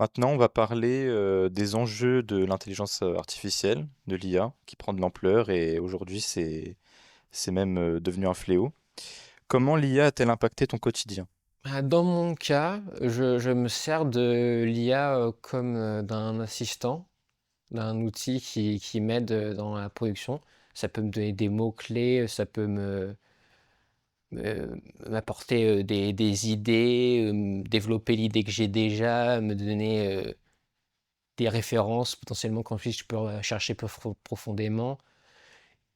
Maintenant, on va parler, des enjeux de l'intelligence, artificielle, de l'IA, qui prend de l'ampleur et aujourd'hui c'est même, devenu un fléau. Comment l'IA a-t-elle impacté ton quotidien? Dans mon cas, je me sers de l'IA, comme, d'un assistant, d'un outil qui m'aide, dans la production. Ça peut me donner des mots-clés, ça peut m'apporter, des idées, développer l'idée que j'ai déjà, me donner, des références potentiellement qu'ensuite je peux, chercher profondément.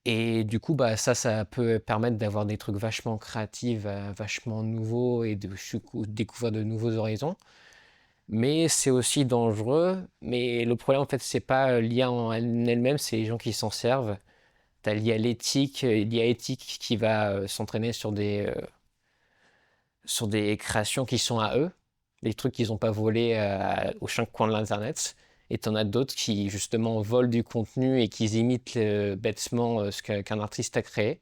Et du coup, bah, ça peut permettre d'avoir des trucs vachement créatifs, vachement nouveaux et de découvrir de nouveaux horizons. Mais c'est aussi dangereux. Mais le problème, en fait, c'est pas l'IA en elle-même, c'est les gens qui s'en servent. T'as l'IA éthique qui va s'entraîner sur des créations qui sont à eux, des trucs qu'ils n'ont pas volés aux cinq coins de l'Internet. Et t'en as d'autres qui, justement, volent du contenu et qui imitent bêtement qu'un artiste a créé.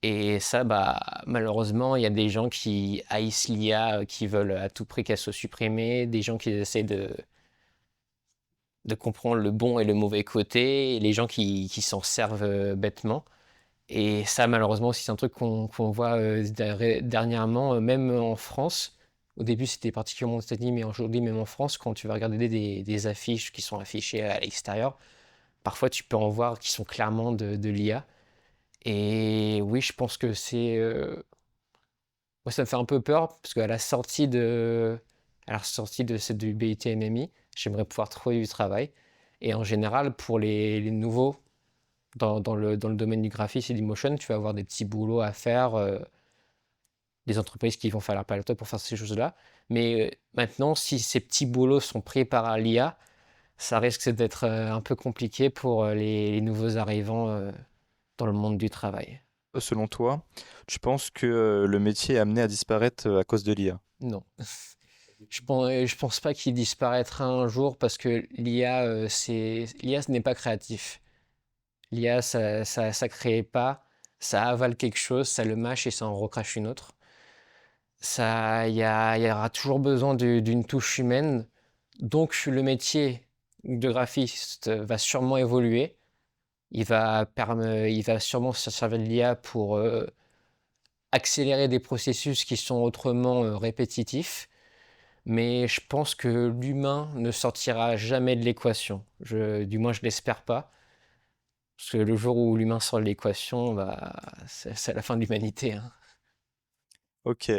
Et ça, bah, malheureusement, il y a des gens qui haïssent l'IA, qui veulent à tout prix qu'elle soit supprimée, des gens qui essaient de comprendre le bon et le mauvais côté, et les gens qui s'en servent bêtement. Et ça, malheureusement, aussi, c'est un truc qu'on voit dernièrement, même en France. Au début, c'était particulièrement aux États-Unis, mais aujourd'hui, même en France, quand tu vas regarder des affiches qui sont affichées à l'extérieur, parfois tu peux en voir qui sont clairement de l'IA. Et oui, je pense que moi, ça me fait un peu peur, parce qu'à à la sortie de cette du BIT-NMI, j'aimerais pouvoir trouver du travail. Et en général, pour les nouveaux, dans le domaine du graphisme et du motion, tu vas avoir des petits boulots à faire, des entreprises qui vont faire l'appel à toi pour faire ces choses-là. Mais maintenant, si ces petits boulots sont pris par l'IA, ça risque d'être un peu compliqué pour les nouveaux arrivants dans le monde du travail. Selon toi, tu penses que, le métier est amené à disparaître, à cause de l'IA? Non. Je pense pas qu'il disparaîtra un jour parce que l'IA, ce n'est pas créatif. L'IA, ça crée pas, ça avale quelque chose, ça le mâche et ça en recrache une autre. Il y aura toujours besoin d'une touche humaine. Donc, le métier de graphiste va sûrement évoluer. Il va sûrement se servir de l'IA pour accélérer des processus qui sont autrement répétitifs. Mais je pense que l'humain ne sortira jamais de l'équation. Du moins, je l'espère pas. Parce que le jour où l'humain sort de l'équation, bah, c'est la fin de l'humanité, hein. OK.